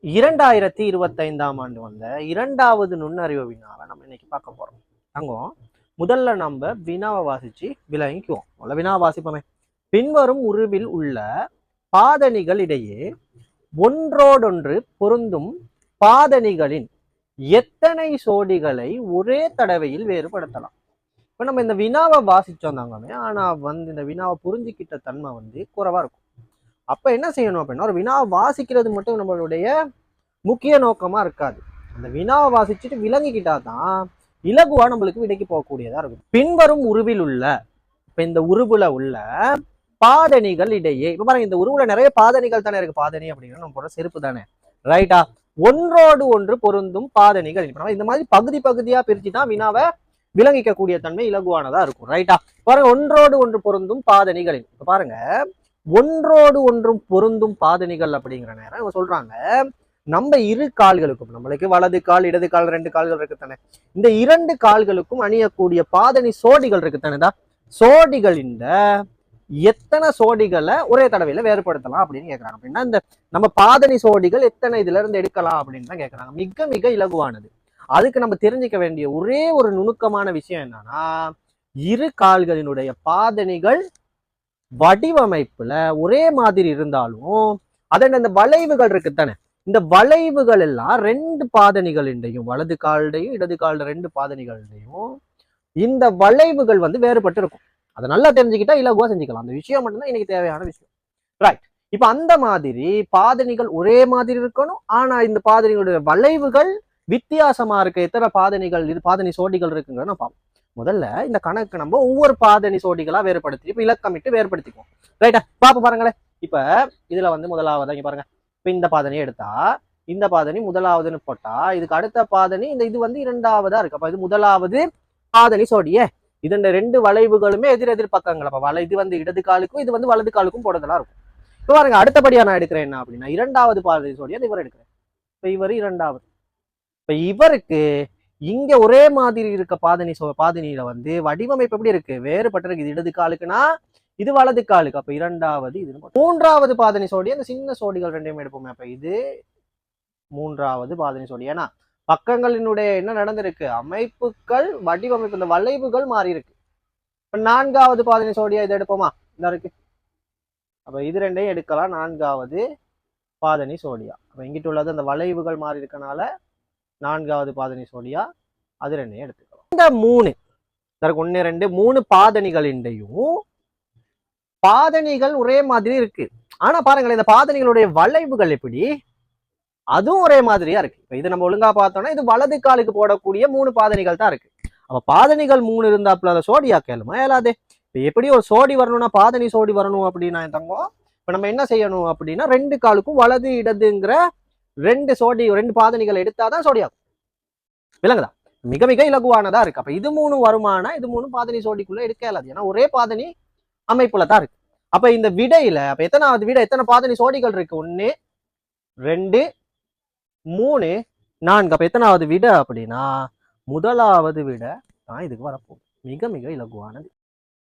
2025ஆம் ஆண்டு வந்த 2வது நுண்ணறிவு வினாவை நம்ம இன்னைக்கு பார்க்க போறோம். தங்கம் முதல்ல நம்ம வினாவை வாசிச்சு விளங்கிக்குவோம். முதல்ல வினாவை வாசிப்போமே. பின்வரும் உருவில் உள்ள பாதணிகள் இடையே ஒன்றோடொன்று பொருந்தும் பாதணிகளின் எத்தனை சோடிகளை ஒரே தடவையில் வேறுபடுத்தலாம்? இப்ப நம்ம இந்த வினாவை வாசிச்சோம் தாங்கமே, ஆனா இந்த வினாவை புரிஞ்சுக்கிட்ட தன்மை குறைவா இருக்கும். அப்ப என்ன செய்யணும் அப்படின்னா, ஒரு வினாவை வாசிக்கிறது மட்டும் நம்மளுடைய முக்கிய நோக்கமா இருக்காது. அந்த வினாவை வாசிச்சுட்டு விளங்கிக்கிட்டா தான் இலகுவா நம்மளுக்கு விடைக்கு போகக்கூடியதா இருக்கும். பின்வரும் உருவில் உள்ள, இப்ப இந்த உருவுல உள்ள பாதணிகள் இடையே, இப்ப பாருங்க, இந்த உருவுல நிறைய பாதணிகள் தானே இருக்கு. பாதணி அப்படின்னா நம்ம போற செருப்பு தானே, ரைட்டா? ஒன்றோடு ஒன்று பொருந்தும் பாதணிகள். இப்ப இந்த மாதிரி பகுதி பகுதியா பிரிச்சு தான் வினாவை விளங்கிக்கக்கூடிய தன்மை இலகுவானதா இருக்கும், ரைட்டா? பாருங்க, ஒன்றோடு ஒன்று பொருந்தும் பாதணிகள். இப்ப பாருங்க, ஒன்றோடு ஒன்றும் பொருந்தும் பாதணிகள் அப்படிங்கிற நேரம் இவங்க சொல்றாங்க, நம்ம இரு கால்களுக்கும், நம்மளுக்கு வலது கால் இடது கால் 2 கால்கள் இருக்குத்தானே, இந்த 2 கால்களுக்கும் அணியக்கூடிய பாதணி சோடிகள் இருக்குத்தானேதா, சோடிகள் இந்த எத்தனை சோடிகளை ஒரே தடவையில வேறுபடுத்தலாம் அப்படின்னு கேட்கறாங்க. அப்படின்னா இந்த நம்ம பாதணி சோடிகள் எத்தனை இதுல இருந்து எடுக்கலாம் அப்படின்னு தான் கேட்கறாங்க. மிக மிக இலகுவானது. அதுக்கு நம்ம தெரிஞ்சுக்க வேண்டிய ஒரே ஒரு நுணுக்கமான விஷயம் என்னன்னா, இரு கால்களினுடைய பாதணிகள் வடிவமைப்புல ஒரே மாதிரி இருந்தாலும் அதன் அந்த வளைவுகள் இருக்குத்தானே, இந்த வளைவுகள் எல்லாம் 2 பாதணிகளின்டையும், வலது கால்டையும் இடது கால்ட 2 பாதணிகளின்டையும் இந்த வளைவுகள் வேறுபட்டு இருக்கும். அதை நல்லா தெரிஞ்சுக்கிட்டா இலகுவா செஞ்சுக்கலாம். அந்த விஷயம் மட்டும்தான் இன்னைக்கு தேவையான விஷயம், ரைட்? இப்ப அந்த மாதிரி பாதணிகள் ஒரே மாதிரி இருக்கணும், ஆனா இந்த பாதணிகளுடைய வளைவுகள் வித்தியாசமா இருக்க எத்தனை பாதணிகள், இது பாதணி சோடிகள் இருக்குங்கிறத நான் பார்ப்போம். முதல்ல இந்த கணக்கு நம்ம ஒவ்வொரு பாதணி சோடிகளா வேறுபடுத்தி இப்ப இலக்கமிட்டு வேறுபடுத்திக்குவோம், ரைட்டா? பாப்ப பாருங்களேன். இப்ப இதுல முதலாவது இங்க பாருங்க, இப்ப இந்த பாதணியை எடுத்தா இந்த பாதணி முதலாவதுன்னு போட்டா இதுக்கு அடுத்த பாதணி இது இரண்டாவதா இருக்கு. அப்ப இது முதலாவது பாதணி சோடியே. இதன் 2 வளைவுகளுமே எதிர் பக்கங்கள். அப்ப இது இடது காலுக்கும் இது வலது காலுக்கும் போடுறதெல்லாம் இருக்கும். இப்ப பாருங்க, அடுத்தபடியா நான் எடுக்கிறேன் என்ன அப்படின்னா, 2வது பாதணி சோடியா இவர் எடுக்கிறேன். இப்ப இவர் 2வது. இப்ப இவருக்கு இங்க ஒரே மாதிரி இருக்க பாதணியில வடிவமைப்பு எப்படி இருக்கு, வேறுபட்டிருக்கு. இது இடது காலுக்குன்னா இது வலது காலுக்கு. அப்ப 2வது. இது 3வது பாதணி சோடி, அந்த சின்ன சோடிகள் 2மே எடுப்போமே. அப்ப இது 3வது பாதணி சோடி. ஏன்னா பக்கங்களினுடைய என்ன நடந்திருக்கு, அமைப்புகள் வடிவமைப்பு இந்த வளைவுகள் மாறி இருக்கு. இப்ப 4வது பாதணி சோடியா இதை எடுப்போமா, இந்த இருக்கு. அப்ப இது 2ஐயும் எடுக்கலாம், 4வது பாதணி சோடியா. அப்ப இங்கிட்டு உள்ளது அந்த வளைவுகள் மாறி இருக்கனால 4வது பாதணி சோடியா, அது 2ஐயும் எடுத்துக்கலாம். இந்த 3 1 2 3 பாதணிகளின்டையும் பாதணிகள் ஒரே மாதிரி இருக்கு. ஆனா பாருங்களேன், இந்த பாதணிகளுடைய வளைவுகள் எப்படி, அதுவும் ஒரே மாதிரியா இருக்கு. இப்ப இது நம்ம ஒழுங்கா பார்த்தோம்னா இது வலது காலுக்கு போடக்கூடிய 3 பாதணிகள் தான் இருக்கு. அப்ப பாதணிகள் 3 இருந்தாப்புல அதை சோடியா கேளுமா ஏலாதே. இப்ப எப்படி ஒரு சோடி வரணும்னா பாதணி சோடி வரணும் அப்படின்னா தங்கம், இப்ப நம்ம என்ன செய்யணும் அப்படின்னா 2 காலுக்கும் வலது இடதுங்கிற 2 பாதணிகள் எடுத்தாதான் சோடியாகும். விளங்குதா? மிக மிக இலகுவானதா இருக்கு. அப்ப இது 3 வருமானா இது 3 பாதணி சோடிக்குள்ள எடுக்க இயலாது. ஏன்னா ஒரே பாதணி அமைப்புல தான் இருக்கு. அப்ப இந்த விடையில அப்ப எத்தனாவது விடை, எத்தனை பாதணி சோடிகள் இருக்கு, 1 2 3 4. அப்ப எத்தனாவது விடை அப்படின்னா முதலாவது விடை தான் இதுக்கு வரப்போகுது. மிக மிக இலகுவானது.